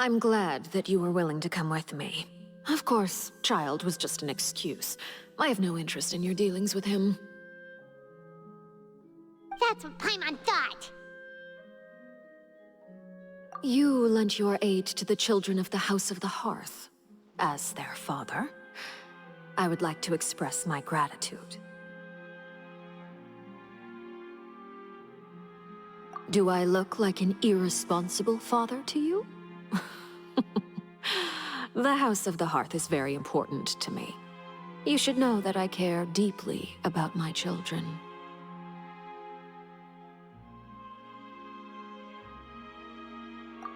I'm glad that you were willing to come with me. Of course, child was just an excuse. I have no interest in your dealings with him. That's what Paimon thought. You lent your aid to the children of the House of the Hearth. As their father, I would like to express my gratitude. Do I look like an irresponsible father to you? The House of the Hearth is very important to me. You should know that I care deeply about my children.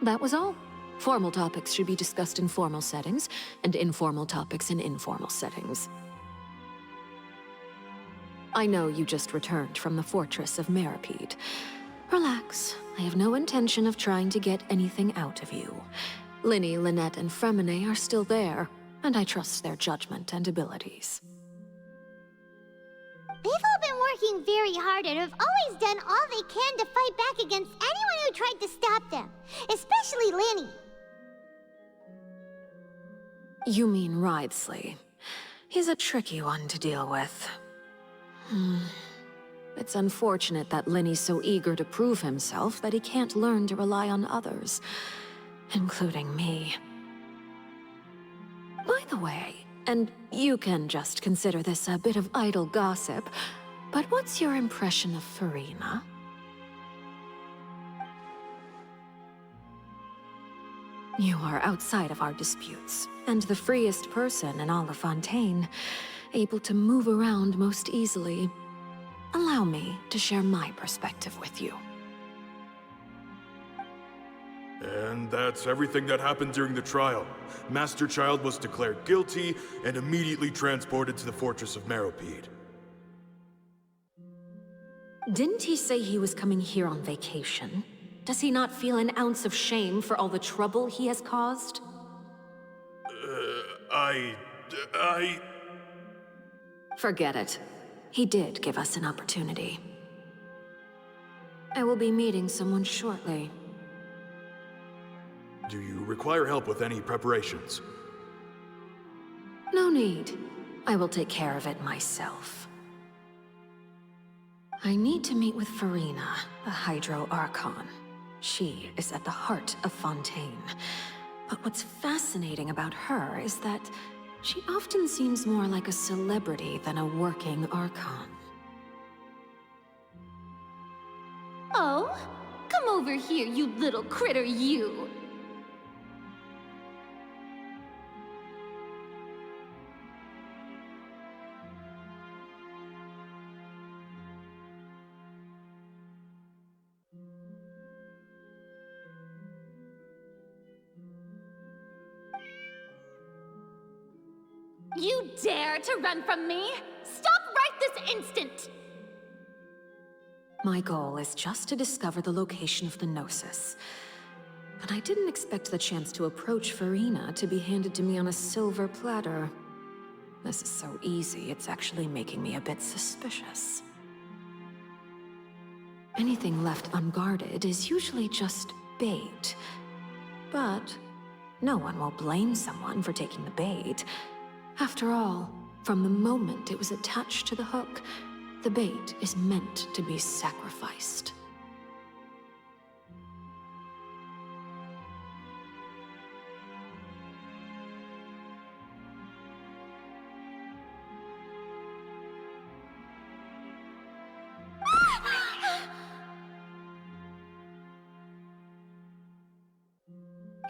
That was all. Formal topics should be discussed in formal settings, and informal topics in informal settings. I know you just returned from the fortress of Meripede. Relax. I have no intention of trying to get anything out of you. Linny, Lynette, and Fremine are still there, and I trust their judgment and abilities. They've all been working very hard and have always done all they can to fight back against anyone who tried to stop them, especially Linny. You mean Wriothesley. He's a tricky one to deal with. It's unfortunate that Linny's so eager to prove himself that he can't learn to rely on others, including me. By the way, and you can just consider this a bit of idle gossip, but what's your impression of Furina? You are outside of our disputes, and the freest person in all of Fontaine, able to move around most easily. Allow me to share my perspective with you. And that's everything that happened during the trial. Master Child was declared guilty and immediately transported to the Fortress of Meripede. Didn't he say he was coming here on vacation? Does he not feel an ounce of shame for all the trouble he has caused? Forget it. He did give us an opportunity. I will be meeting someone shortly. Do you require help with any preparations? No need. I will take care of it myself. I need to meet with Furina, the Hydro Archon. She is at the heart of Fontaine. But what's fascinating about her is that she often seems more like a celebrity than a working Archon. Oh? Come over here, you little critter, you! You dare to run from me? Stop right this instant! My goal is just to discover the location of the Gnosis. But I didn't expect the chance to approach Furina to be handed to me on a silver platter. This is so easy, it's actually making me a bit suspicious. Anything left unguarded is usually just bait. But no one will blame someone for taking the bait. After all, from the moment it was attached to the hook, the bait is meant to be sacrificed.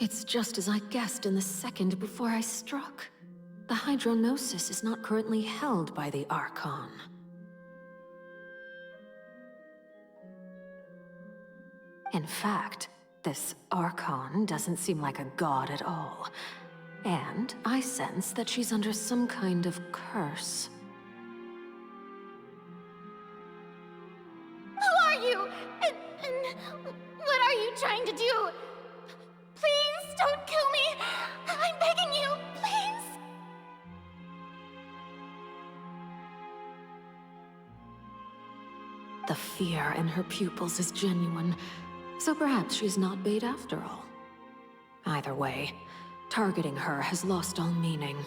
It's just as I guessed in the second before I struck. The Hydronosis is not currently held by the Archon. In fact, this Archon doesn't seem like a god at all. And I sense that she's under some kind of curse. Who are you? And what are you trying to do? Please don't kill me! I'm begging you, please! The fear in her pupils is genuine, so perhaps she's not bait after all. Either way, targeting her has lost all meaning.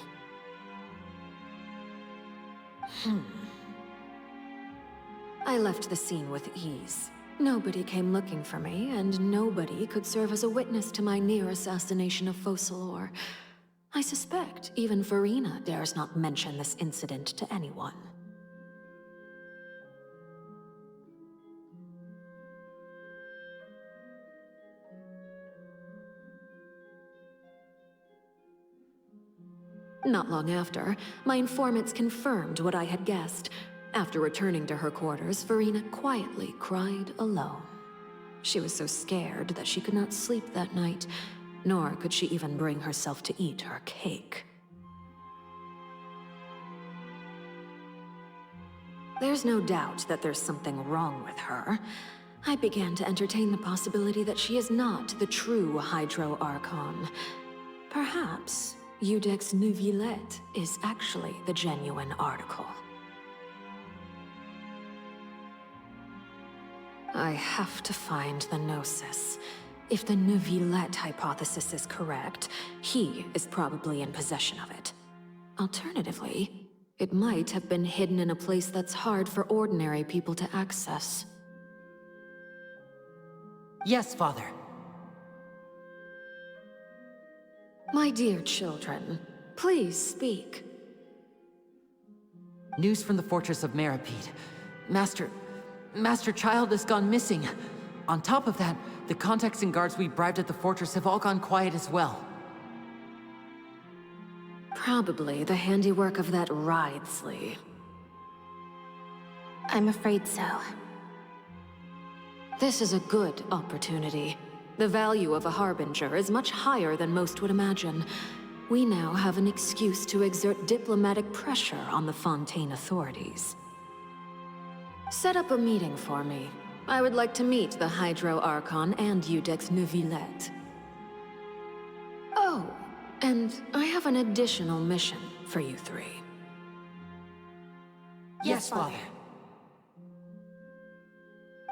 I left the scene with ease. Nobody came looking for me, and nobody could serve as a witness to my near assassination of Focalor. I suspect even Furina dares not mention this incident to anyone. Not long after, my informants confirmed what I had guessed. After returning to her quarters, Furina quietly cried alone. She was so scared that she could not sleep that night, nor could she even bring herself to eat her cake. There's no doubt that there's something wrong with her. I began to entertain the possibility that she is not the true Hydro Archon. Perhaps Iudex Neuvillette is actually the genuine article. I have to find the Gnosis. If the Neuvillette hypothesis is correct, he is probably in possession of it. Alternatively, it might have been hidden in a place that's hard for ordinary people to access. Yes, Father. My dear children, please speak. News from the fortress of Meripede. Master Child has gone missing. On top of that, the contacts and guards we bribed at the fortress have all gone quiet as well. Probably the handiwork of that Wriothesley. I'm afraid so. This is a good opportunity. The value of a Harbinger is much higher than most would imagine. We now have an excuse to exert diplomatic pressure on the Fontaine authorities. Set up a meeting for me. I would like to meet the Hydro Archon and Iudex Neuvillette. Oh, and I have an additional mission for you three. Yes, Father.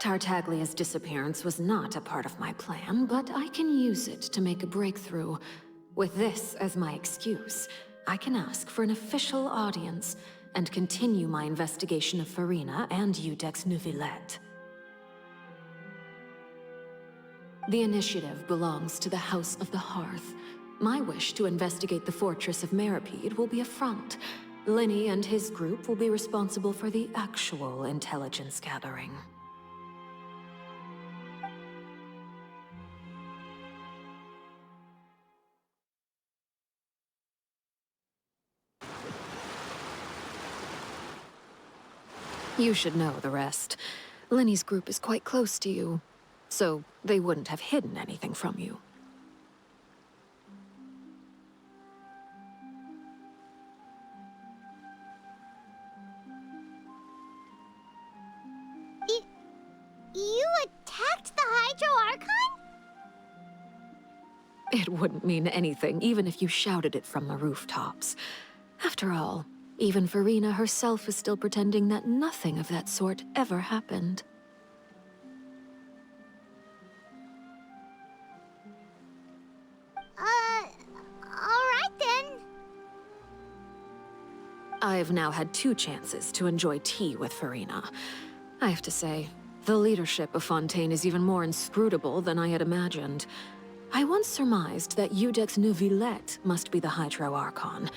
Tartaglia's disappearance was not a part of my plan, but I can use it to make a breakthrough. With this as my excuse, I can ask for an official audience and continue my investigation of Furina and Iudex Neuvillette. The initiative belongs to the House of the Hearth. My wish to investigate the fortress of Meripede will be a front. Linny and his group will be responsible for the actual intelligence gathering. You should know the rest. Linny's group is quite close to you, so they wouldn't have hidden anything from you. You attacked the Hydro Archon? It wouldn't mean anything, even if you shouted it from the rooftops. After all, even Furina herself is still pretending that nothing of that sort ever happened. Alright then. I've now had 2 chances to enjoy tea with Furina. I have to say, the leadership of Fontaine is even more inscrutable than I had imagined. I once surmised that Iudex Neuvillette must be the Hydro Archon,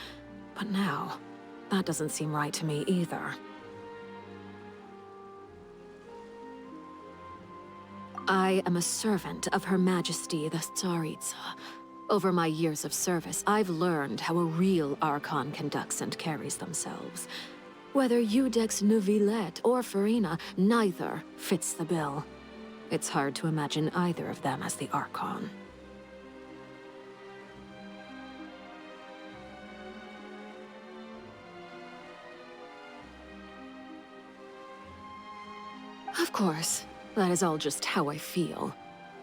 but now, that doesn't seem right to me either. I am a servant of Her Majesty the Tsaritsa. Over my years of service, I've learned how a real Archon conducts and carries themselves. Whether Iudex Neuvillette or Furina, neither fits the bill. It's hard to imagine either of them as the Archon. Of course, that is all just how I feel.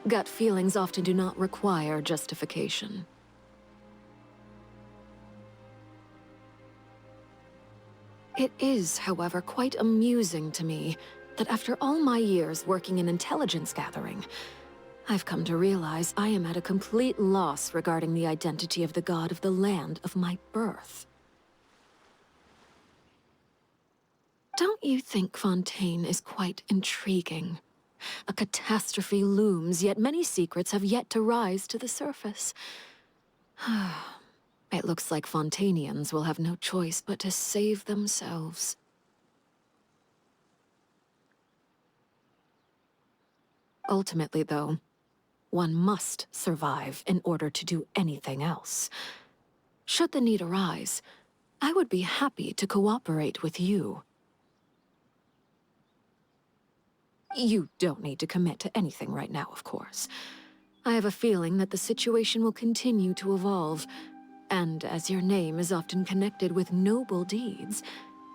Gut feelings often do not require justification. It is, however, quite amusing to me that after all my years working in intelligence gathering, I've come to realize I am at a complete loss regarding the identity of the god of the land of my birth. Don't you think Fontaine is quite intriguing? A catastrophe looms, yet many secrets have yet to rise to the surface. It looks like Fontainians will have no choice but to save themselves. Ultimately, though, one must survive in order to do anything else. Should the need arise, I would be happy to cooperate with you. You don't need to commit to anything right now, of course. I have a feeling that the situation will continue to evolve, and as your name is often connected with noble deeds,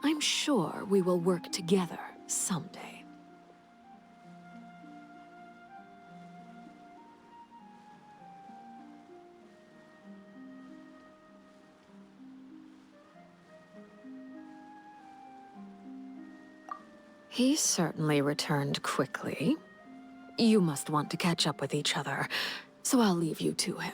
I'm sure we will work together someday. He certainly returned quickly. You must want to catch up with each other, so I'll leave you to him.